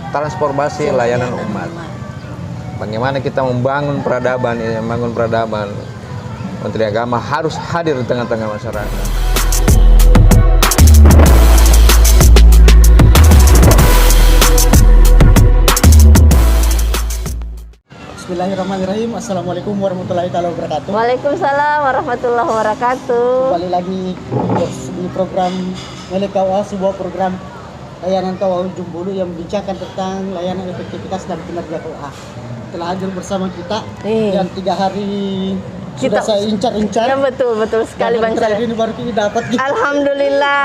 transformasi layanan umat. Bagaimana kita membangun peradaban, Menteri Agama harus hadir di tengah-tengah masyarakat. Bismillahirrahmanirrahim. Assalamualaikum warahmatullahi wabarakatuh. Waalaikumsalam warahmatullahi wabarakatuh. Kembali lagi di program Milik KUA, sebuah program layanan KUA Ujung Bulu yang membincangkan tentang layanan efektivitas dan kinerja KUA. Telah hadir bersama kita yang 3 hari sudah saya incar-incar. Ya, betul sekali Bang Charles. Ini baru kita dapat. Alhamdulillah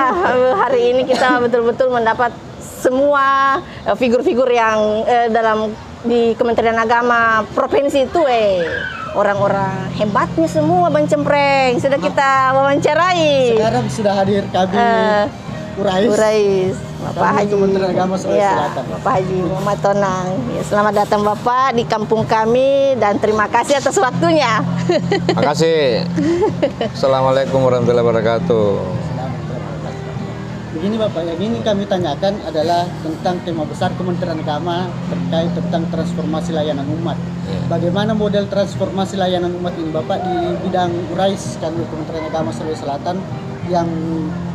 hari ini kita betul-betul mendapat semua figur-figur yang di Kementerian Agama provinsi itu orang-orang hebatnya semua Bang Cempreng sudah kita wawancarai. Sekarang sudah hadir Kabid Urais, Bapak Haji Kementerian Agama Sulawesi Selatan. Bapak Haji Muhammad Tonang. Ya, selamat datang Bapak di kampung kami dan terima kasih atas waktunya. Terima kasih. Assalamualaikum warahmatullahi wabarakatuh. Begini Bapak, yang ini kami tanyakan adalah tentang tema besar Kementerian Agama terkait tentang transformasi layanan umat. Bagaimana model transformasi layanan umat ini Bapak di bidang Urais kami Kementerian Agama Sulawesi Selatan yang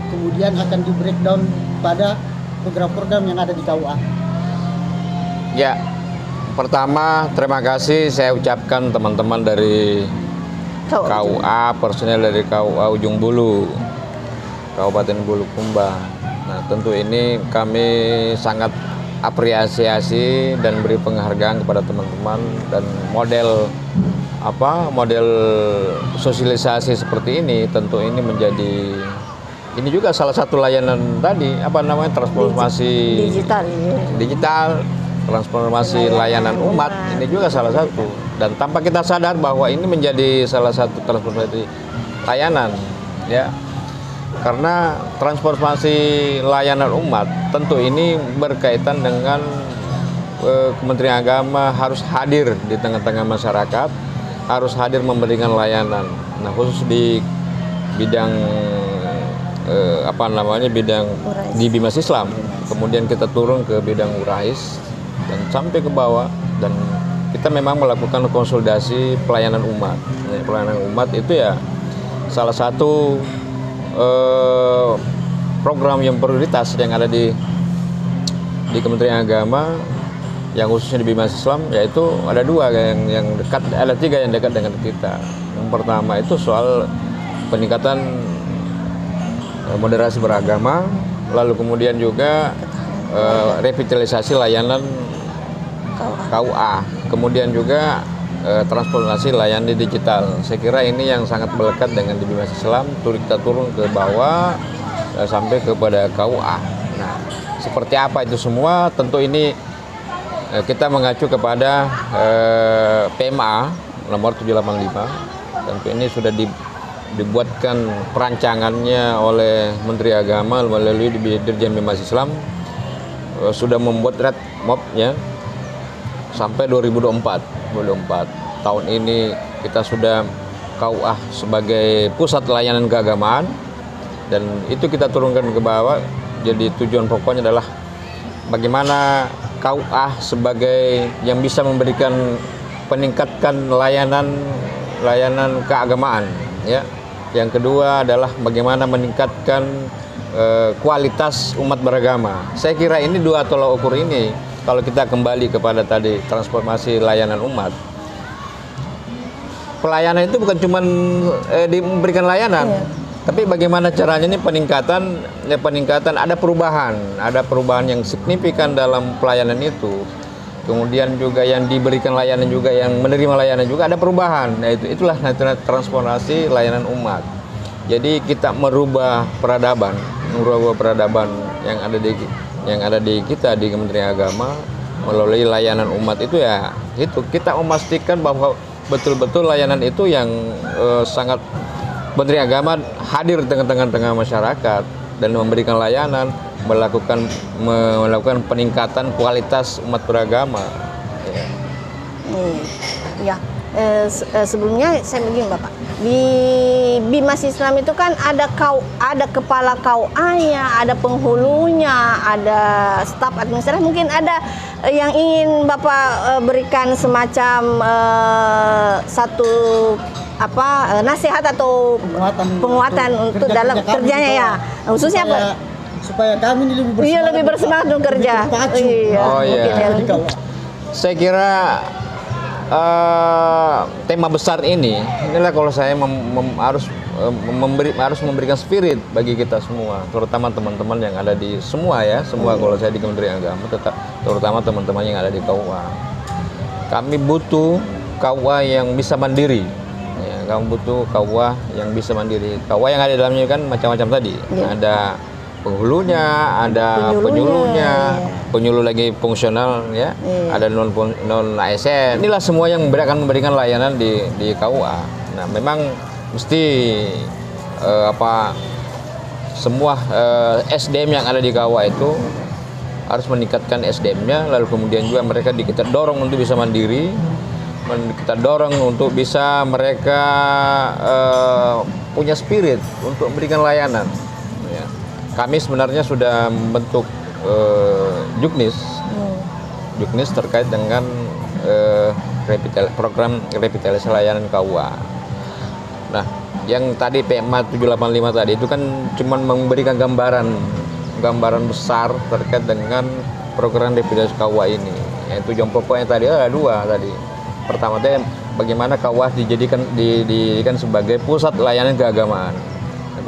kemudian akan di breakdown pada program-program yang ada di KUA. Ya, pertama terima kasih saya ucapkan teman-teman dari KUA, personel dari KUA Ujung Bulu, Kabupaten Bulukumba. Nah, tentu ini kami sangat apresiasi dan beri penghargaan kepada teman-teman dan model sosialisasi seperti ini tentu ini menjadi juga salah satu layanan tadi transformasi digital transformasi layanan umat ini juga salah satu, dan tanpa kita sadar bahwa ini menjadi salah satu transformasi layanan ya. Karena transformasi layanan umat tentu ini berkaitan dengan Kementerian Agama harus hadir di tengah-tengah masyarakat, harus hadir memberikan layanan. Nah, khusus di bidang bidang di Bimas Islam, kemudian kita turun ke bidang Urais dan sampai ke bawah, dan kita memang melakukan konsolidasi pelayanan umat. Nah, pelayanan umat itu ya salah satu program yang prioritas yang ada di Kementerian Agama yang khususnya di Bimas Islam, yaitu ada 2 yang dekat, ada 3 yang dekat dengan kita. Yang pertama itu soal peningkatan moderasi beragama, lalu kemudian juga revitalisasi layanan KUA, kemudian juga transformasi layanan digital. Saya kira ini yang sangat melekat dengan di Bimas Islam. Kita turun ke bawah sampai kepada KUA. Nah, seperti apa itu semua? Tentu ini kita mengacu kepada PMA nomor 785. Tentu ini sudah dibuatkan perancangannya oleh Menteri Agama melalui Dirjen Bimas Islam, sudah membuat roadmap-nya sampai 2024. Tahun ini kita sudah KUA sebagai pusat layanan keagamaan, dan itu kita turunkan ke bawah. Jadi tujuan pokoknya adalah bagaimana KUA sebagai yang bisa meningkatkan layanan keagamaan ya. Yang kedua adalah bagaimana meningkatkan kualitas umat beragama. Saya kira ini 2 tolak ukur ini. Kalau kita kembali kepada tadi transformasi layanan umat, pelayanan itu bukan cuma diberikan layanan, tapi bagaimana caranya ini peningkatan ada perubahan yang signifikan dalam pelayanan itu. Kemudian juga yang diberikan layanan juga, yang menerima layanan juga ada perubahan. Nah, itulah transformasi layanan umat. Jadi kita merubah peradaban yang ada di kita di Kementerian Agama melalui layanan umat itu ya. Itu kita memastikan bahwa betul-betul layanan itu yang sangat Menteri Agama hadir di tengah-tengah masyarakat dan memberikan layanan, melakukan peningkatan kualitas umat beragama. Ya. Sebelumnya saya begini Bapak, di Bimas Islam itu kan ada kepala KUA-nya, ada penghulunya, ada staf administrasi. Mungkin ada yang ingin Bapak berikan semacam satu nasihat atau penguatan untuk dalam kerjanya ya. Khususnya supaya kami ini lebih bersemangat. Iya, lebih bersemangat untuk kerja. Iya. Oh, iya. Mungkin ya. Saya kira tema besar inilah kalau saya harus memberikan spirit bagi kita semua, terutama teman-teman yang ada di semua kalau saya di Kementerian Agama, terutama teman-teman yang ada di KUA. Kami butuh KUA yang bisa mandiri. Ya, kami butuh KUA yang bisa mandiri. KUA yang ada di dalamnya kan macam-macam tadi. Ya. Ada penghulunya, ada penyuluhnya, penyuluh lagi fungsional ya, ada non ASN. Inilah semua yang akan memberikan layanan di KUA. Nah, memang mesti semua SDM yang ada di KUA itu harus meningkatkan SDM-nya, lalu kemudian juga mereka kita dorong untuk bisa mandiri, kita dorong untuk bisa mereka punya spirit untuk memberikan layanan. Kami sebenarnya sudah membentuk Juknis terkait dengan program revitalisasi layanan KUA. Nah, yang tadi PMA 785 tadi itu kan cuma memberikan gambaran besar terkait dengan program revitalisasi KUA ini. Yaitu tujuan pokoknya tadi ada dua tadi. Pertama tadi bagaimana KUA dijadikan sebagai pusat layanan keagamaan.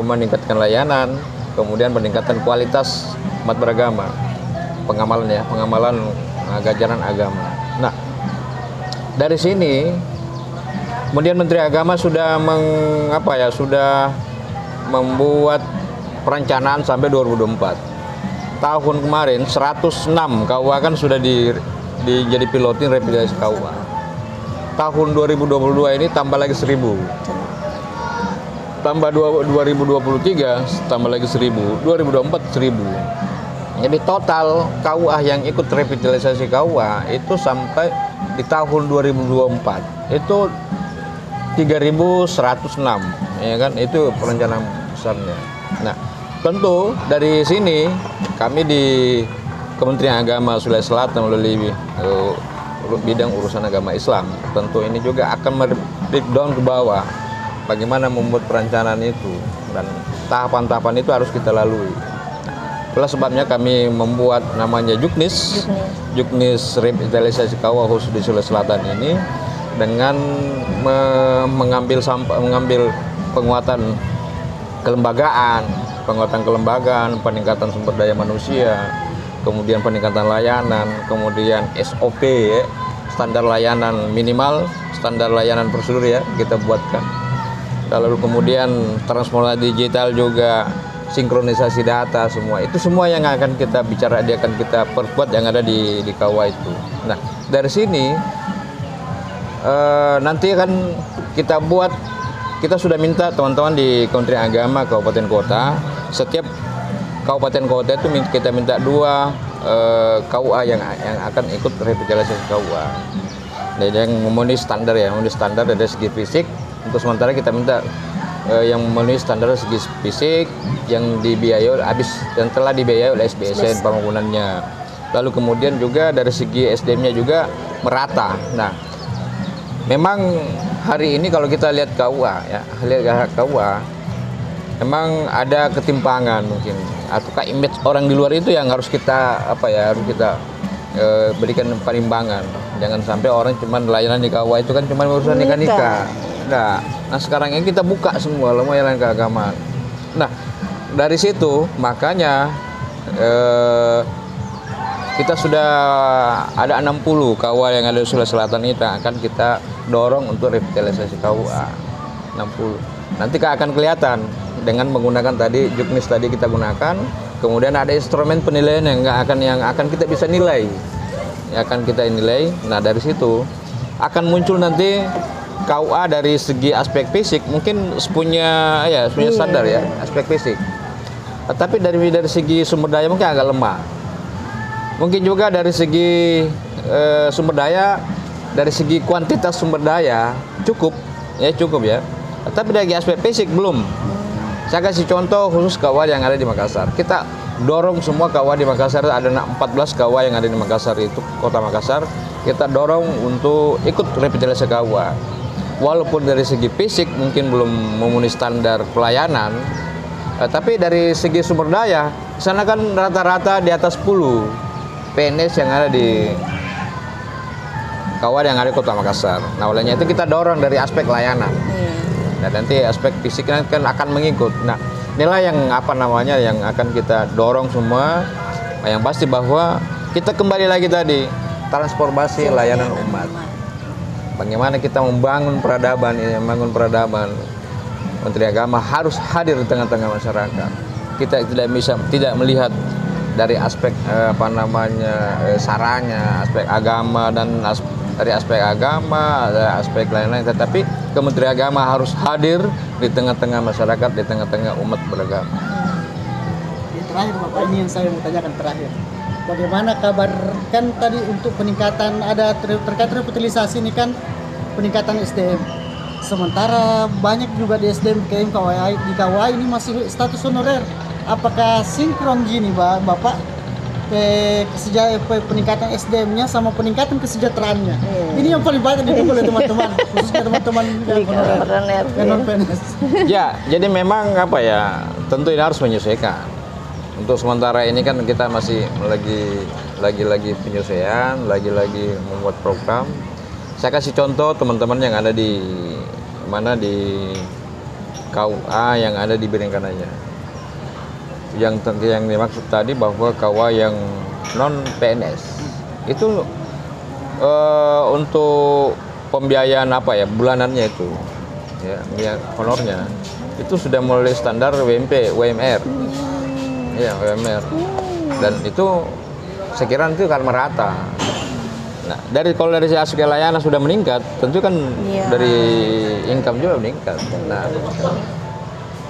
Meningkatkan layanan, kemudian peningkatan kualitas umat beragama, pengamalan ajaran agama. Nah, dari sini kemudian Menteri Agama sudah membuat perencanaan sampai 2024. Tahun kemarin 106 KUA kan sudah jadi pilotin revitalisasi KUA. Tahun 2022 ini tambah lagi 1000. Tambah 2023 tambah lagi 1000, 2024 1000. Jadi total KUA yang ikut revitalisasi KUA itu sampai di tahun 2024 itu 3.106, ya kan, itu perencanaan besarnya. Nah, tentu dari sini kami di Kementerian Agama Sulawesi Selatan melalui bidang urusan agama Islam, tentu ini juga akan breakdown ke bawah. Bagaimana membuat perencanaan itu dan tahapan-tahapan itu harus kita lalui. Itulah sebabnya kami membuat namanya Juknis revitalisasi KUA khusus di Sulawesi Selatan ini dengan mengambil penguatan kelembagaan, peningkatan sumber daya manusia, kemudian peningkatan layanan, kemudian SOP ya, standar layanan minimal, standar layanan prosedur ya kita buatkan. Lalu kemudian transformasi digital juga, sinkronisasi data, semua yang akan kita bicara, dia akan kita perkuat yang ada di KUA itu. Nah, dari sini nanti akan kita sudah minta teman-teman di Kementerian Agama kabupaten kota, setiap kabupaten kota itu kita minta 2 KUA yang akan ikut revitalisasi KUA. Dan yang memenuhi standar dari segi fisik. Untuk sementara kita minta yang memenuhi standar segi fisik yang telah dibiayai oleh SBSN pembangunannya. Lalu kemudian juga dari segi SDM-nya juga merata. Nah, memang hari ini kalau kita lihat KUA, memang ada ketimpangan mungkin, ataukah image orang di luar itu yang harus kita berikan perimbangan. Jangan sampai orang cuma layanan di KUA itu kan cuma urusan nikah. Nah, sekarang ini kita buka semua layanan keagamaan. Nah, dari situ makanya kita sudah ada 60 KUA yang ada di Sulawesi Selatan ini akan kita dorong untuk revitalisasi KUA 60. Nanti akan kelihatan dengan menggunakan tadi Juknis tadi kita gunakan, kemudian ada instrumen penilaian yang akan kita bisa nilai. Nah, dari situ akan muncul nanti KUA dari segi aspek fisik mungkin punya standar ya aspek fisik. Tapi dari segi sumber daya mungkin agak lemah. Mungkin juga dari segi sumber daya, dari segi kuantitas sumber daya cukup ya. Tapi dari aspek fisik belum. Saya kasih contoh khusus KUA yang ada di Makassar. Kita dorong semua KUA di Makassar, ada 14 KUA yang ada di Makassar itu, Kota Makassar. Kita dorong untuk ikut revitalisasi KUA. Walaupun dari segi fisik mungkin belum memenuhi standar pelayanan, tapi dari segi sumber daya, sana kan rata-rata di atas 10 PNS yang ada di KUA yang ada di Kota Makassar. Nah, olehnya itu kita dorong dari aspek layanan. Nah, nanti aspek fisiknya kan akan mengikut. Nah, inilah yang yang akan kita dorong semua. Yang pasti bahwa kita kembali lagi tadi transformasi layanan umat. Bagaimana kita membangun peradaban Menteri Agama harus hadir di tengah-tengah masyarakat. Kita tidak melihat dari aspek saranya, aspek agama dan dari aspek agama, ada aspek lain-lain, tetapi Kementerian Agama harus hadir di tengah-tengah masyarakat, di tengah-tengah umat beragama. Terakhir Bapak, ini yang saya mau tanyakan terakhir. Bagaimana kabar kan tadi untuk peningkatan ada terkait revitalisasi ini kan peningkatan SDM. Sementara banyak juga di SDM di KUA ini masih status honorer. Apakah sinkron gini Bapak peningkatan SDM-nya sama peningkatan kesejahteraannya? Ini yang paling banyak dipikul oleh teman-teman, khususnya teman-teman honorer dan non-PNS. Ya, jadi memang tentu ini harus menyesuaikan. Untuk sementara ini kan kita masih lagi penyesuaian, lagi membuat program. Saya kasih contoh teman-teman yang ada di KUA yang ada di Birengkanaya. Yang dimaksud tadi bahwa KUA yang non PNS itu untuk pembiayaan bulanannya itu honornya itu sudah mulai standar WMR. Ya, WMR. Dan itu saya kira itu akan merata. Nah, kalau dari aspek layanan sudah meningkat, tentu kan dari income juga meningkat. Nah,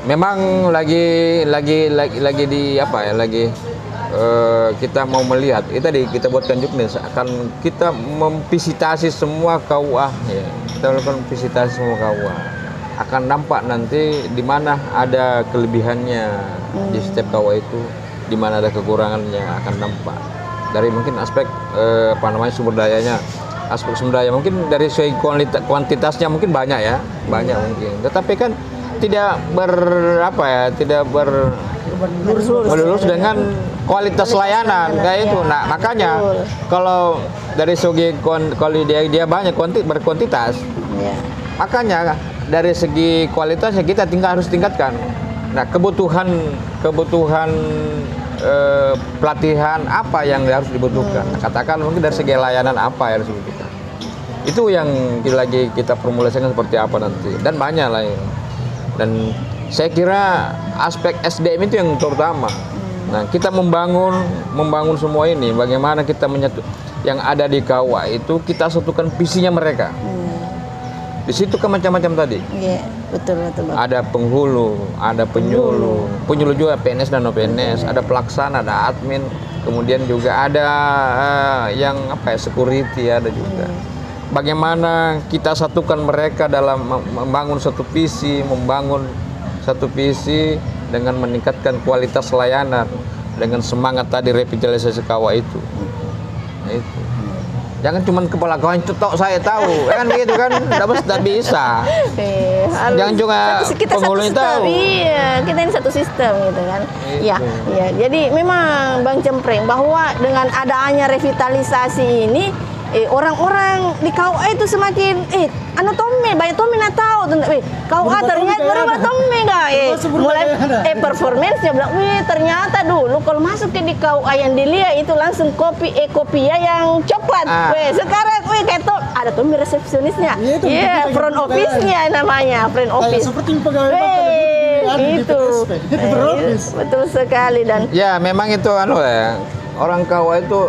memang lagi kita mau melihat itu tadi kita buatkan juknis akan kita memvisitasi semua KUA ya. Kita lakukan visitasi semua KUA. Akan nampak nanti di mana ada kelebihannya di setiap KUA itu, di mana ada kekurangannya akan nampak. Dari mungkin aspek sumber dayanya, aspek sumber daya mungkin dari segi kuantitasnya mungkin banyak mungkin. Tetapi kan tidak berlurus dengan kualitas layanan kayak itu. Nah, makanya kalau dari segi kalau dia banyak berkuantitas, makanya dari segi kualitasnya kita harus tingkatkan. Nah, kebutuhan pelatihan apa yang harus dibutuhkan. Katakan mungkin dari segi layanan apa yang harus dibutuhkan. Itu yang lagi kita formulasikan seperti apa nanti, dan banyak lain. Dan saya kira aspek SDM itu yang terutama. Nah, kita membangun semua ini, bagaimana kita menyatu yang ada di KUA itu kita satukan visinya mereka. Di situ kan macam-macam tadi. Iya, betul. Ada penghulu, ada penyuluh juga PNS dan non PNS, ada pelaksana, ada admin, kemudian juga ada yang security ada juga. Bagaimana kita satukan mereka dalam membangun satu visi dengan meningkatkan kualitas layanan dengan semangat tadi revitalisasi KUA itu. Nah, itu. Jangan cuma kepala kawan itu saya tahu, kan gitu kan, tidak bisa. Jangan juga penghulunya tahu. Iya, kita ini satu sistem gitu kan. Iya. Jadi memang Bang Cempreng bahwa dengan adanya revitalisasi ini orang-orang di KUA itu semakin anatomi, banyak Tommy nak tahu tentang KUA ternyata berubah Tommy enggak mulai performance-nya bilang ternyata dulu kalau masuk ke di KUA yang dilihat itu langsung kopiah yang coklat. Sekarang kayak ada Tommy resepsionisnya. Iya, front office-nya namanya, front office. Seperti pegawai itu. Betul sekali. Dan ya memang itu orang KUA itu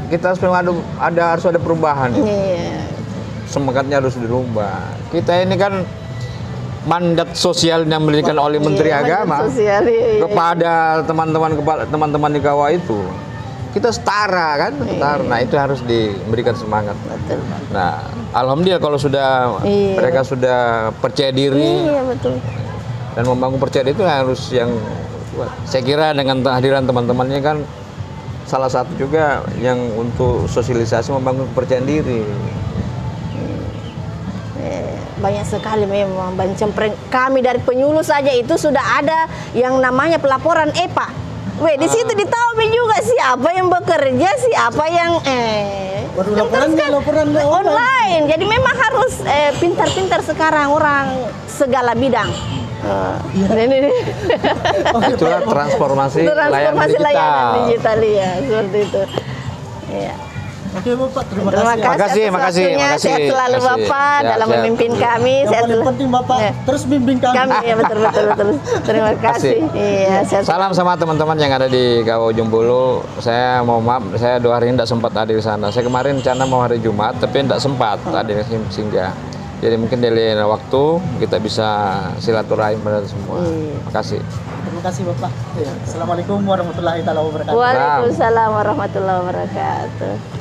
kita harus ada perubahan. Semangatnya harus dirubah. Kita ini kan mandat sosial yang diberikan oleh Menteri Agama kepada teman-teman di KUA itu. kita setara kan, setara. Nah itu harus diberikan semangat. Betul. Nah alhamdulillah kalau sudah Iya. mereka sudah percaya diri Iya betul. dan membangun percaya diri itu harus yang kuat. Saya kira dengan kehadiran teman-temannya kan salah satu juga yang untuk sosialisasi membangun kepercayaan diri. Banyak sekali memang kami dari penyuluh saja itu sudah ada yang namanya pelaporan EPA. Di situ ditahu juga siapa yang bekerja, siapa yang Waduh, laporan online. Jadi memang harus pintar-pintar sekarang orang segala bidang. Ini. Itulah transformasi layanan layanan digital. digital ya, seperti itu. Iya. Oke Bapak, terima Terima kasih. kasih atas makasih. waktunya. Sehat selalu Makasih. Bapak Sehat, dalam sehat. memimpin kami. Yang Sehat paling selalu. penting Bapak Ya. terus bimbing kami. Kami ya betul. Terima kasih. Iya, sehat Salam sama teman-teman yang ada di KW Ujung Bulu. Saya mau maaf, saya 2 hari ini tidak sempat hadir di sana. Saya kemarin rencana mau hari Jumat, tapi tidak sempat hadir singgah. Jadi mungkin di lain waktu kita bisa silaturahim pada semua. Terima kasih. Terima kasih Bapak. Assalamualaikum warahmatullahi wabarakatuh. Waalaikumsalam warahmatullahi wabarakatuh.